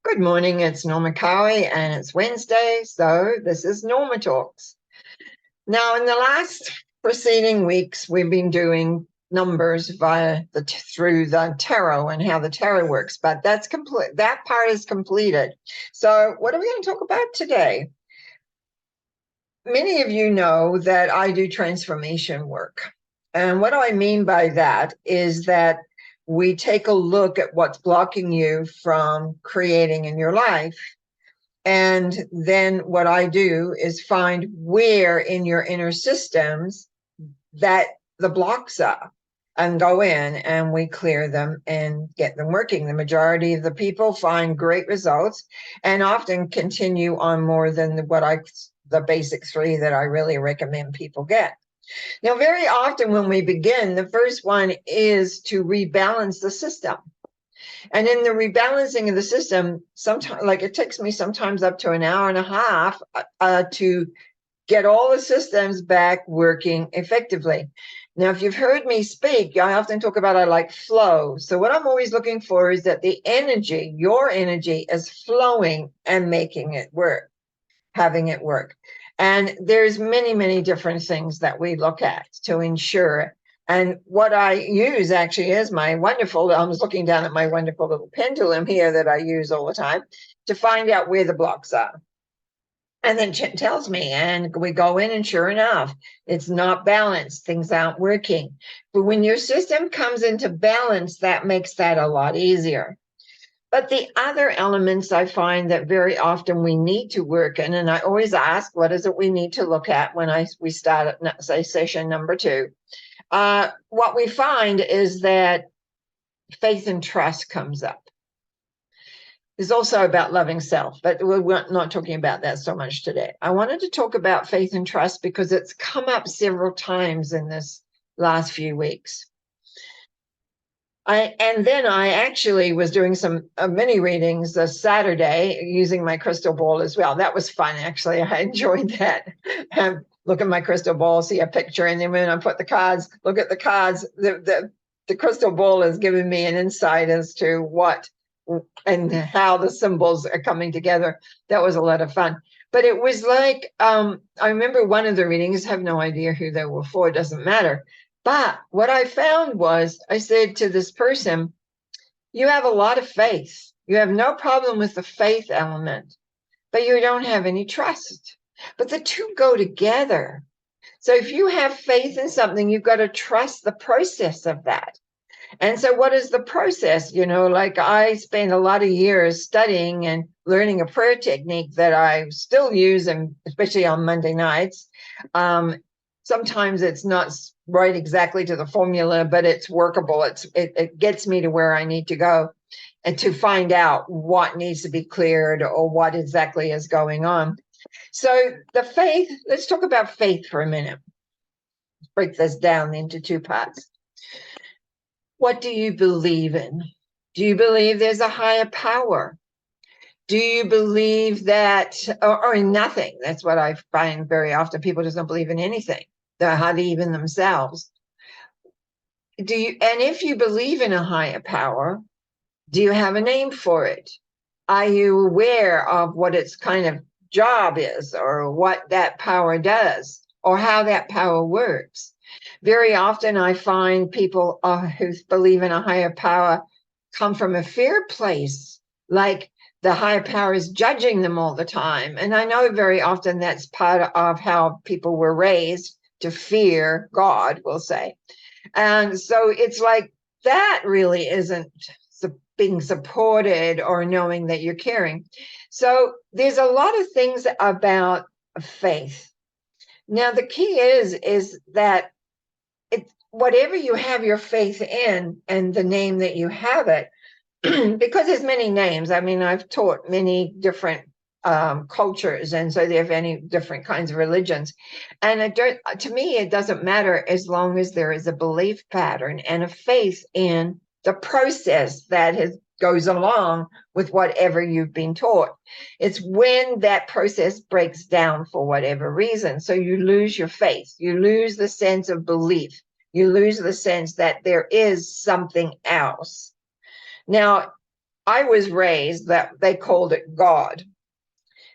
Good morning, it's Norma Cowie and it's Wednesday, so this is Norma Talks. Now, in the last preceding weeks, we've been doing numbers through the tarot and how the tarot works, but that's complete. That part is completed. So what are we going to talk about today? Many of you know that I do transformation work. And what do I mean by that is that we take a look at what's blocking you from creating in your life. And then what I do is find where in your inner systems that the blocks are and go in and we clear them and get them working. The majority of the people find great results and often continue on more than the basic 3 that I really recommend people get. Now, very often when we begin, the first one is to rebalance the system. And in the rebalancing of the system, sometimes, like it takes me sometimes up to an hour and a half to get all the systems back working effectively. Now, if you've heard me speak, I often talk about I like flow. So what I'm always looking for is that the energy, your energy, is flowing and making it work, having it work. And there's many, many different things that we look at to ensure. And what I use actually is I was looking down at my wonderful little pendulum here that I use all the time to find out where the blocks are. And then it tells me, and we go in and sure enough, it's not balanced. Things aren't working. But when your system comes into balance, that makes that a lot easier. But the other elements I find that very often we need to work in, and I always ask, what is it we need to look at when we start at, say, session number 2? What we find is that faith and trust comes up. It's also about loving self, but we're not talking about that so much today. I wanted to talk about faith and trust because it's come up several times in this last few weeks. And then I actually was doing some mini readings this Saturday using my crystal ball as well. That was fun, actually. I enjoyed that. Look at my crystal ball, see a picture, and then when I put the cards, look at the cards, the crystal ball has given me an insight as to what and how the symbols are coming together. That was a lot of fun. But it was like, I remember one of the readings, have no idea who they were for, doesn't matter. But what I found was, I said to this person, you have a lot of faith. You have no problem with the faith element, but you don't have any trust. But the two go together. So if you have faith in something, you've got to trust the process of that. And so what is the process? Like I spent a lot of years studying and learning a prayer technique that I still use, and especially on Monday nights. Sometimes it's not right exactly to the formula, but it's workable. It gets me to where I need to go and to find out what needs to be cleared or what exactly is going on. So the faith, let's talk about faith for a minute. Let's break this down into 2 parts. What do you believe in? Do you believe there's a higher power? Do you believe that, or in nothing? That's what I find very often. People just don't believe in anything. They're hardly even themselves. And if you believe in a higher power, do you have a name for it? Are you aware of what its kind of job is, or what that power does, or how that power works? Very often I find people who believe in a higher power come from a fear place, like the higher power is judging them all the time. And I know very often that's part of how people were raised, to fear God, we'll say. And so it's like that really isn't being supported or knowing that you're caring. So there's a lot of things about faith. Now, the key is that whatever you have your faith in and the name that you have it, because there's many names. I mean, I've taught many different cultures, and so they have many different kinds of religions. And to me, it doesn't matter as long as there is a belief pattern and a faith in the process that goes along with whatever you've been taught. It's when that process breaks down for whatever reason. So you lose your faith, you lose the sense of belief, you lose the sense that there is something else. Now, I was raised that they called it God.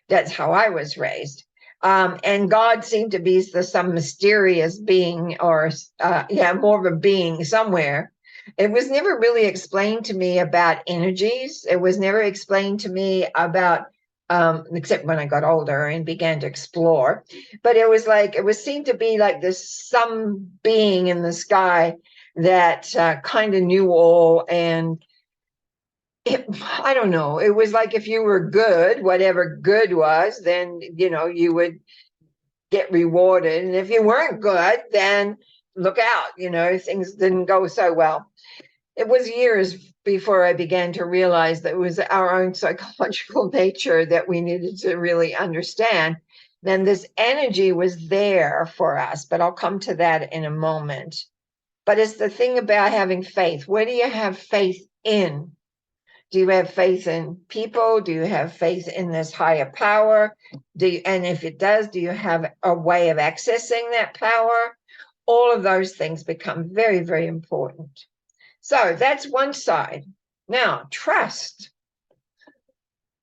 That's how I was raised. And God seemed to be some mysterious being, or more of a being somewhere. It was never really explained to me about energies. It was never explained to me about, except when I got older and began to explore. But it was like, it was seemed to be like this some being in the sky that kind of knew all. And I don't know. It was like if you were good, whatever good was, then, you would get rewarded. And if you weren't good, then look out, things didn't go so well. It was years before I began to realize that it was our own psychological nature that we needed to really understand. Then this energy was there for us, but I'll come to that in a moment. But it's the thing about having faith. What do you have faith in? Do you have faith in people? Do you have faith in this higher power? And if it does, do you have a way of accessing that power? All of those things become very, very important. So that's one side. Now, trust.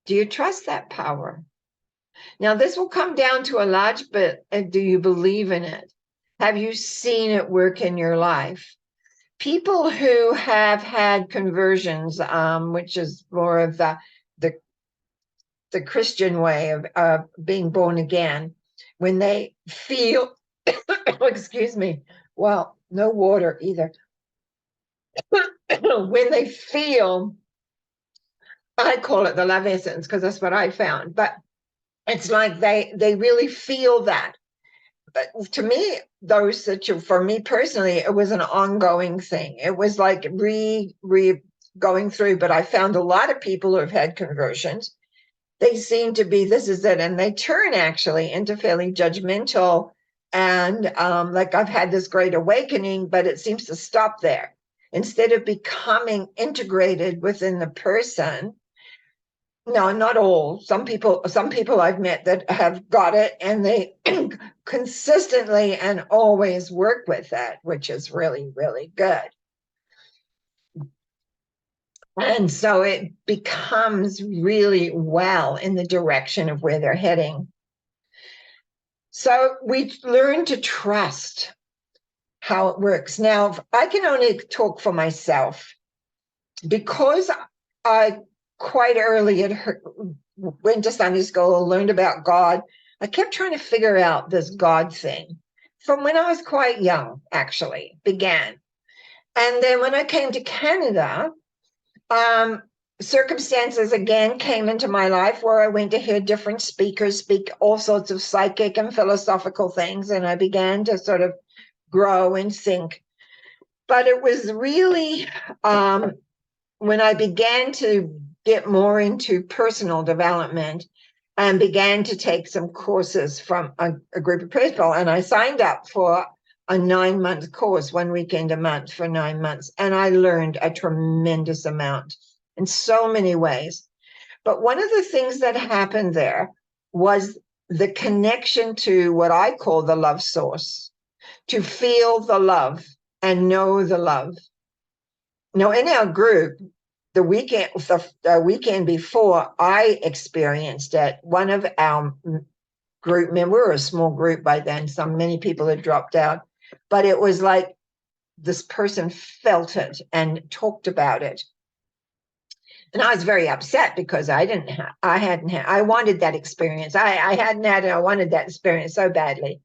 Do you trust that power? Now, this will come down to a large bit. Do you believe in it? Have you seen it work in your life? People who have had conversions, which is more of the Christian way of being born again, when they feel, excuse me, well, no water either. When they feel, I call it the love essence because that's what I found, but it's like they really feel that. But to me, for me personally, it was an ongoing thing. It was like re going through, but I found a lot of people who have had conversions. They seem to be, this is it. And they turn actually into fairly judgmental. And like I've had this great awakening, but it seems to stop there. Instead of becoming integrated within the person. No, not all. Some people I've met that have got it and they consistently and always work with that, which is really, really good. And so it becomes really well in the direction of where they're heading. So we learn to trust how it works. Now, I can only talk for myself because I quite early went to Sunday school, learned about God. I kept trying to figure out this God thing from when I was quite young, actually, began. And then when I came to Canada, circumstances again came into my life where I went to hear different speakers speak all sorts of psychic and philosophical things, and I began to sort of grow and think. But it was really when I began to get more into personal development and began to take some courses from a group of people, and I signed up for a 9-month course, 1 weekend a month for 9 months. And I learned a tremendous amount in so many ways. But one of the things that happened there was the connection to what I call the love source, to feel the love and know the love. Now, in our group, the weekend before I experienced it, one of our group members, we were a small group by then, many people had dropped out, but it was like this person felt it and talked about it. And I was very upset because I wanted that experience. I hadn't had it. I wanted that experience so badly.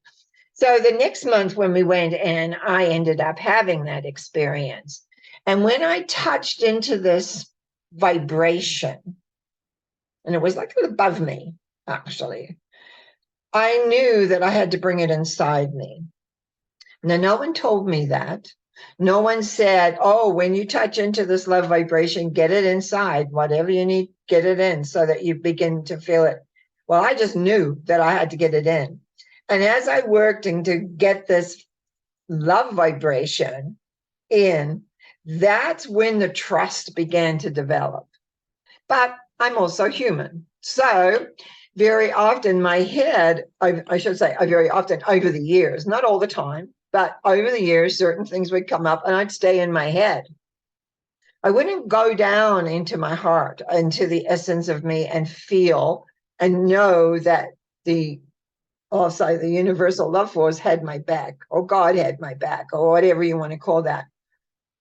So the next month when we went in, I ended up having that experience. And when I touched into this vibration, and it was like above me, actually, I knew that I had to bring it inside me. Now, no one told me that. No one said, oh, when you touch into this love vibration, get it inside, whatever you need, get it in so that you begin to feel it. Well, I just knew that I had to get it in. And as I worked and to get this love vibration in, that's when the trust began to develop. But I'm also human. So very often my head, I should say, very often over the years, not all the time, but over the years, certain things would come up and I'd stay in my head. I wouldn't go down into my heart, into the essence of me, and feel and know that the also the universal love force had my back, or God had my back, or whatever you want to call that.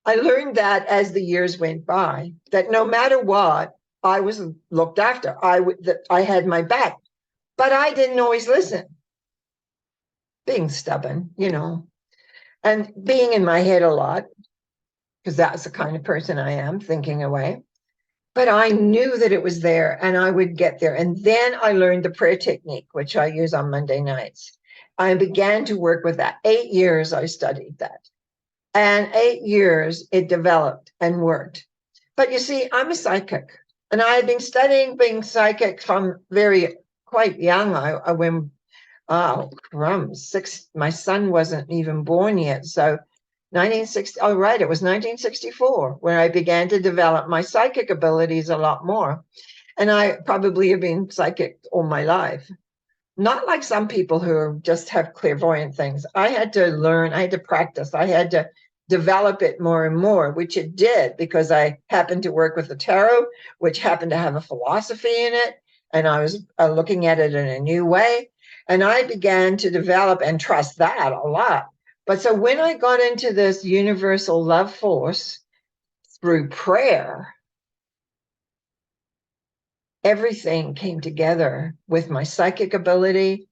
I learned that as the years went by, that no matter what, I was looked after. That I had my back, but I didn't always listen, being stubborn, and being in my head a lot, because that's the kind of person I am, thinking away. But I knew that it was there and I would get there. And then I learned the prayer technique, which I use on Monday nights. I began to work with that. 8 years I studied that. And 8 years it developed and worked. But you see, I'm a psychic. And I had been studying being psychic from quite young. I went, oh, crumbs, my son wasn't even born yet. So 1960, oh, right, it was 1964 where I began to develop my psychic abilities a lot more. And I probably have been psychic all my life. Not like some people who just have clairvoyant things. I had to learn, I had to practice, I had to develop it more and more, which it did because I happened to work with the tarot, which happened to have a philosophy in it. And I was looking at it in a new way. And I began to develop and trust that a lot. But so when I got into this universal love force through prayer, everything came together with my psychic ability,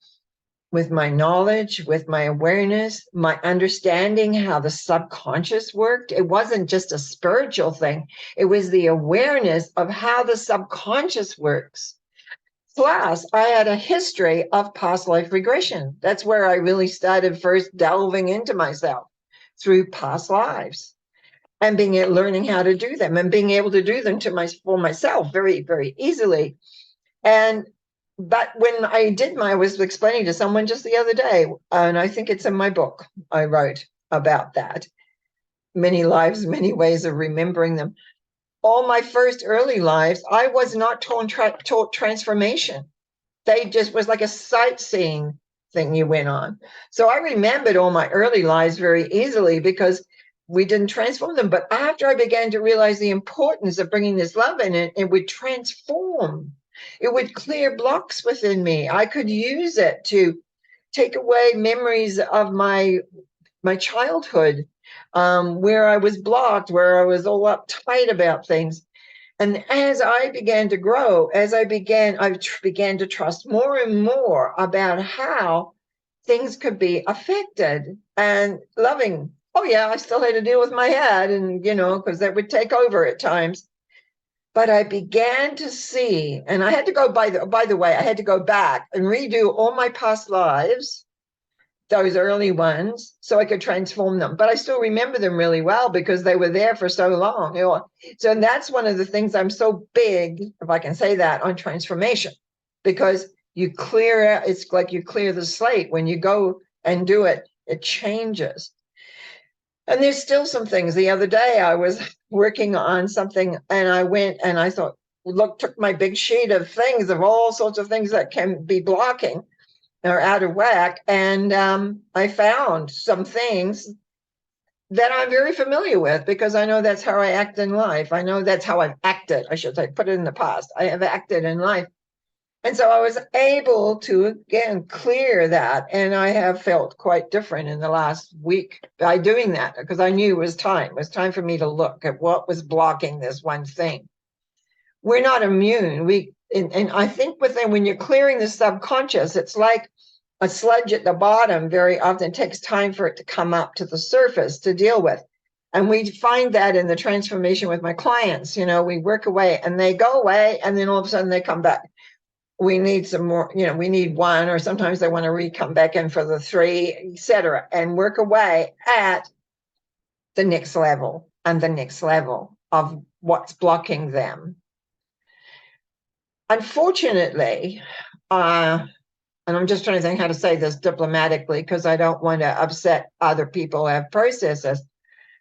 with my knowledge, with my awareness, my understanding how the subconscious worked. It wasn't just a spiritual thing. It was the awareness of how the subconscious works. Plus, I had a history of past life regression. That's where I really started first delving into myself through past lives and learning how to do them and being able to do them for myself very, very easily. But when I was explaining to someone just the other day, and I think it's in my book I wrote about that, Many Lives, Many Ways of Remembering Them. All my first early lives, I was not taught transformation. They just was like a sightseeing thing you went on. So I remembered all my early lives very easily because we didn't transform them. But after I began to realize the importance of bringing this love in it, it would transform. It would clear blocks within me. I could use it to take away memories of my childhood, where I was blocked, where I was all uptight about things. And as I began to grow, I began to trust more and more about how things could be affected and loving. Oh yeah, I still had to deal with my head and, because that would take over at times. But I began to see, and I had to go by the way, I had to go back and redo all my past lives, those early ones, so I could transform them. But I still remember them really well because they were there for so long. So that's one of the things I'm so big, if I can say that, on transformation, because it's like you clear the slate. When you go and do it, it changes. And there's still some things. The other day I was working on something and I went and I thought, took my big sheet of things, of all sorts of things that can be blocking or out of whack. And I found some things that I'm very familiar with because I know that's how I act in life. I know that's how I've acted. I should say, put it in the past. I have acted in life. And so I was able to, again, clear that. And I have felt quite different in the last week by doing that because I knew it was time. It was time for me to look at what was blocking this one thing. We're not immune. And I think when you're clearing the subconscious, it's like a sludge at the bottom. Very often takes time for it to come up to the surface to deal with. And we find that in the transformation with my clients. We work away and they go away and then all of a sudden they come back. We need some more, we need one, or sometimes they want to come back in for the three, etc., and work away at the next level and the next level of what's blocking them. Unfortunately, and I'm just trying to think how to say this diplomatically because I don't want to upset other people who have processes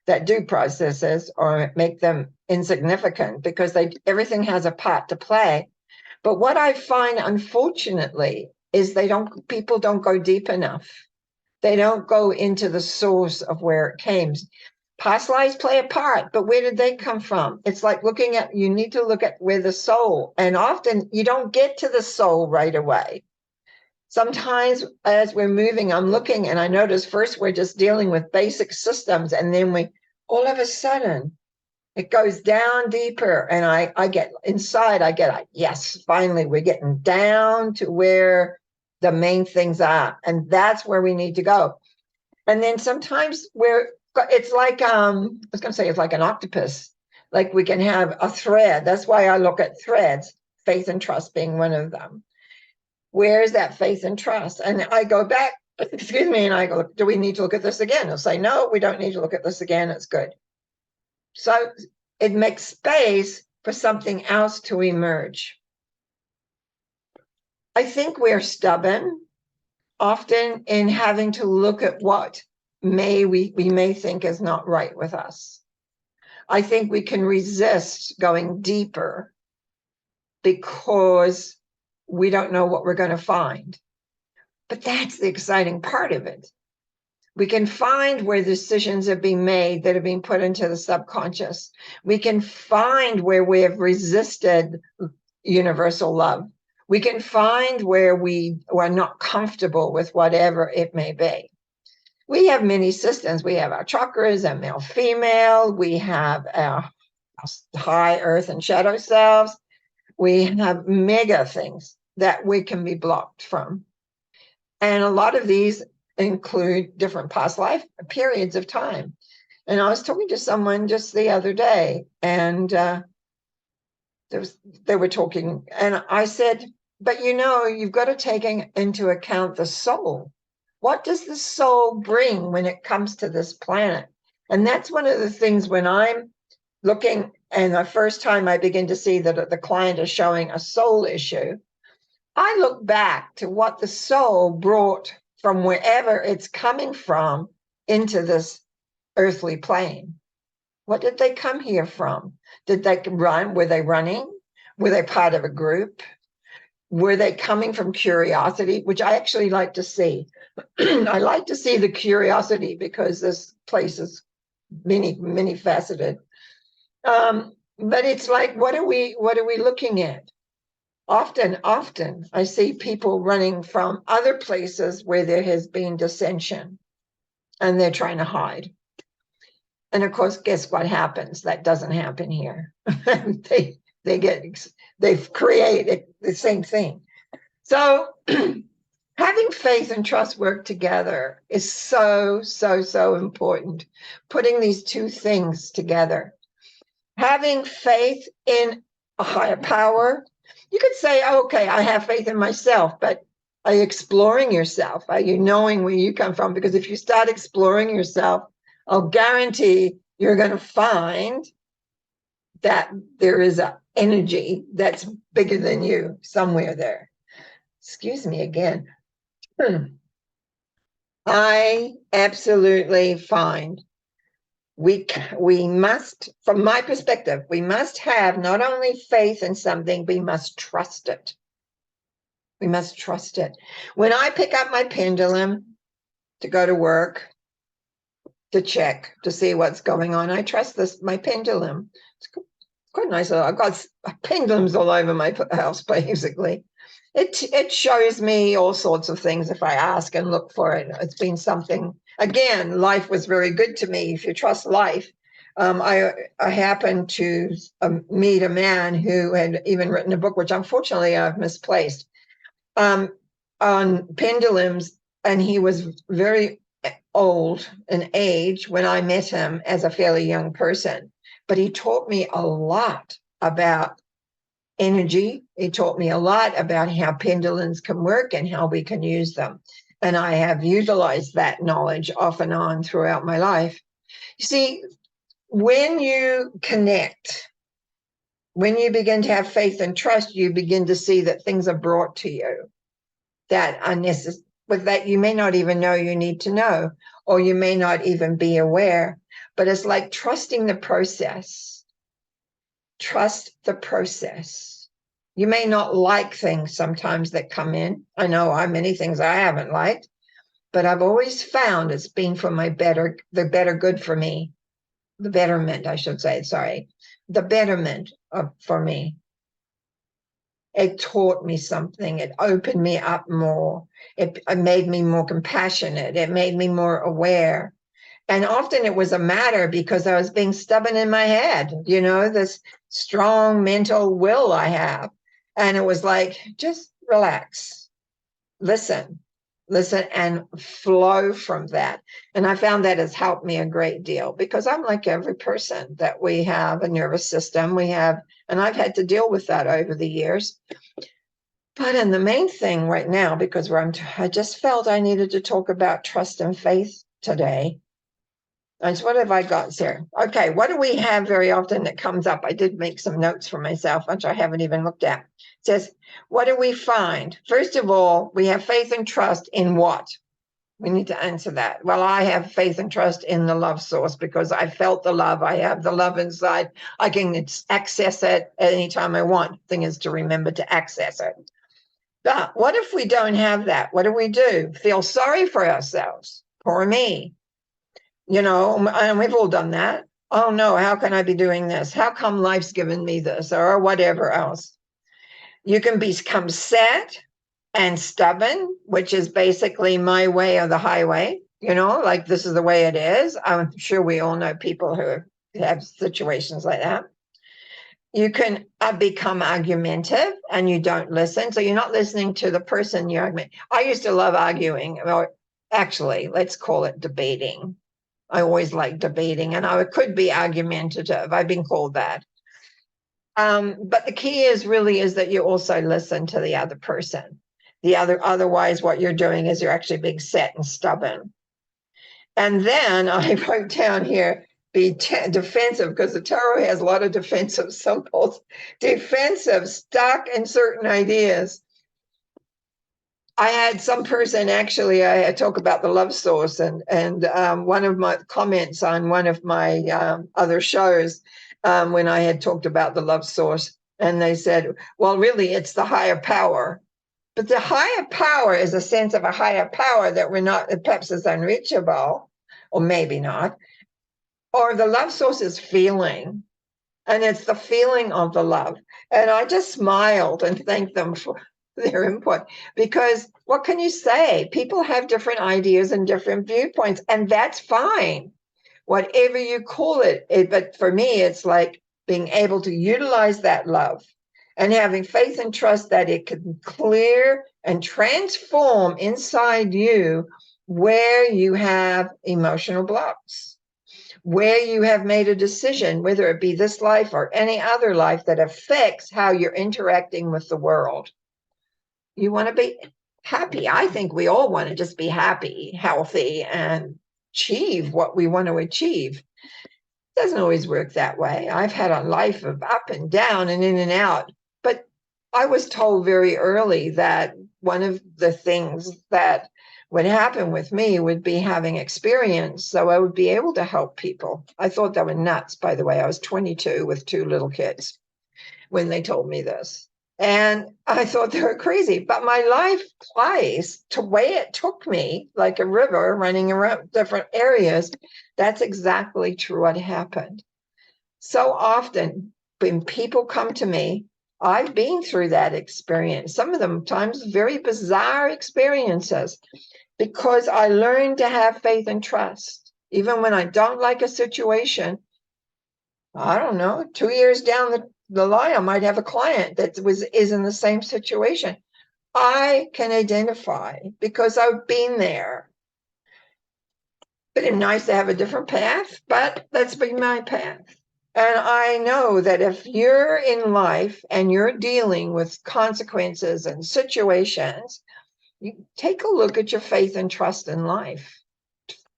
that do processes or make them insignificant because everything has a part to play. But what I find, unfortunately, is people don't go deep enough. They don't go into the source of where it came. Past lives play a part, but where did they come from? It's like you need to look at where the soul, and often you don't get to the soul right away. Sometimes as we're moving, I'm looking and I notice first we're just dealing with basic systems, and then all of a sudden, it goes down deeper, and I get inside, yes, finally, we're getting down to where the main things are. And that's where we need to go. And then sometimes it's like, I was going to say, it's like an octopus. Like we can have a thread. That's why I look at threads, faith and trust being one of them. Where is that faith and trust? And I go back, excuse me, and I go, do we need to look at this again? I'll say, no, we don't need to look at this again. It's good. So it makes space for something else to emerge. I think we're stubborn, often in having to look at what we may think is not right with us. I think we can resist going deeper because we don't know what we're going to find. But that's the exciting part of it. We can find where decisions have been made that have been put into the subconscious. We can find where we have resisted universal love. We can find where we are not comfortable with whatever it may be. We have many systems. We have our chakras, our male, female. We have our high earth and shadow selves. We have mega things that we can be blocked from. And a lot of these include different past life periods of time. And I was talking to someone just the other day, and they were talking, and I said, but you've got to take into account the soul. What does the soul bring when it comes to this planet? And that's one of the things when I'm looking, and the first time I begin to see that the client is showing a soul issue, I look back to what the soul brought from wherever it's coming from into this earthly plane. What did they come here from? Did they run? Were they running? Were they part of a group? Were they coming from curiosity, which I actually like to see? I like to see the curiosity because this place is many, many faceted. But it's like, what are we looking at? Often I see people running from other places where there has been dissension and they're trying to hide. And of course, guess what happens? That doesn't happen here. They've created the same thing. So having faith and trust work together is so, so, so important. Putting these two things together. Having faith in a higher power. You could say, okay, I have faith in myself, but are you exploring yourself? Are you knowing where you come from? Because if you start exploring yourself, I'll guarantee you're going to find that there is an energy that's bigger than you somewhere there. Excuse me again. I absolutely find we must, from my perspective, we must have not only faith in something, we must trust it. We must trust it. When I pick up my pendulum to go to work, to check, to see what's going on, I trust my pendulum. It's quite nice. I've got pendulums all over my house, basically. It shows me all sorts of things if I ask and look for it. It's been something, again, life was very good to me. If you trust life, I happened to meet a man who had even written a book, which unfortunately I've misplaced, on pendulums, and he was very old in age when I met him as a fairly young person. But he taught me a lot about energy. He taught me a lot about how pendulums can work and how we can use them. And I have utilized that knowledge off and on throughout my life. You see, when you connect, when you begin to have faith and trust, you begin to see that things are brought to you that are necessary, but that you may not even know you need to know, or you may not even be aware. But it's like trusting the process. Trust the process. You may not like things sometimes that come in. I know many things I haven't liked, but I've always found it's been for the better good for me. the betterment, I should say, sorry, the betterment for me. It taught me something. It opened me up more. It made me more compassionate. It made me more aware. And often it was a matter because I was being stubborn in my head, this strong mental will I have. And it was like, just relax, listen and flow from that. And I found that has helped me a great deal because I'm like every person that we have a nervous system and I've had to deal with that over the years. But in the main thing right now, because I just felt I needed to talk about trust and faith today. And so what have I got here? Okay, what do we have very often that comes up? I did make some notes for myself, which I haven't even looked at. It says, what do we find? First of all, we have faith and trust in what? We need to answer that. Well, I have faith and trust in the love source because I felt the love. I have the love inside. I can access it anytime I want. The thing is to remember to access it. But what if we don't have that? What do? Feel sorry for ourselves. Poor me. And we've all done that. Oh no, how can I be doing this? How come life's given me this or whatever else? You can become set and stubborn, which is basically my way or the highway, like this is the way it is. I'm sure we all know people who have situations like that. You can become argumentative and you don't listen. So you're not listening to the person you're arguing. I used to love arguing, or actually, let's call it debating. I always liked debating and I could be argumentative. I've been called that. But the key is that you also listen to the other person. Otherwise, what you're doing is you're actually being set and stubborn. And then I wrote down here, be defensive, because the tarot has a lot of defensive symbols. Defensive, stuck in certain ideas. I had some person actually, I talk about the love source and one of my comments on one of my other shows when I had talked about the love source, and they said, well, really, it's the higher power. But the higher power is a sense of a higher power that perhaps is unreachable, or maybe not. Or the love source is feeling, and it's the feeling of the love. And I just smiled and thanked them for their input, because what can you say? People have different ideas and different viewpoints, and that's fine, whatever you call it. But for me, it's like being able to utilize that love and having faith and trust that it can clear and transform inside you where you have emotional blocks, where you have made a decision, whether it be this life or any other life, that affects how you're interacting with the world. You want to be happy. I think we all want to just be happy, healthy, and achieve what we want to achieve. It doesn't always work that way. I've had a life of up and down and in and out. But I was told very early that one of the things that would happen with me would be having experience, so I would be able to help people. I thought they were nuts, by the way. I was 22 with 2 little kids when they told me this. And I thought they were crazy, but my life place, the way it took me, like a river running around different areas, that's exactly true what happened. So often when people come to me, I've been through that experience, some of them times very bizarre experiences, because I learned to have faith and trust. Even when I don't like a situation, I don't know, 2 years down the line, I might have a client that is in the same situation. I can identify because I've been there. But it's nice to have a different path, but that's been my path. And I know that if you're in life and you're dealing with consequences and situations, you take a look at your faith and trust in life.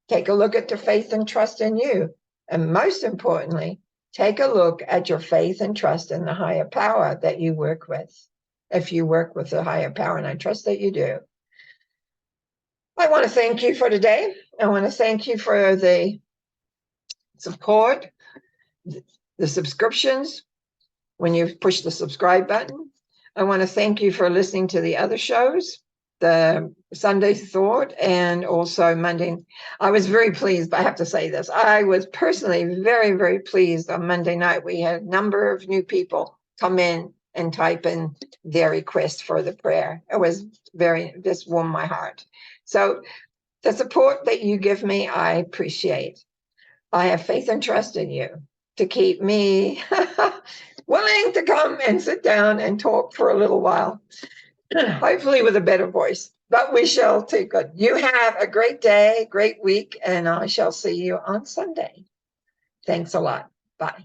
Take a look at your faith and trust in you. And most importantly, take a look at your faith and trust in the higher power that you work with. If you work with the higher power, and I trust that you do. I want to thank you for today. I want to thank you for the support, the subscriptions, when you push the subscribe button. I want to thank you for listening to the other shows. the Sunday thought and also Monday. I was very pleased, I have to say this. I was personally very, very pleased on Monday night. We had a number of new people come in and type in their request for the prayer. It was just warmed my heart. So the support that you give me, I appreciate. I have faith and trust in you to keep me willing to come and sit down and talk for a little while, hopefully with a better voice. But we shall take good. You have a great day, great week, and I shall see you on Sunday. Thanks a lot. Bye.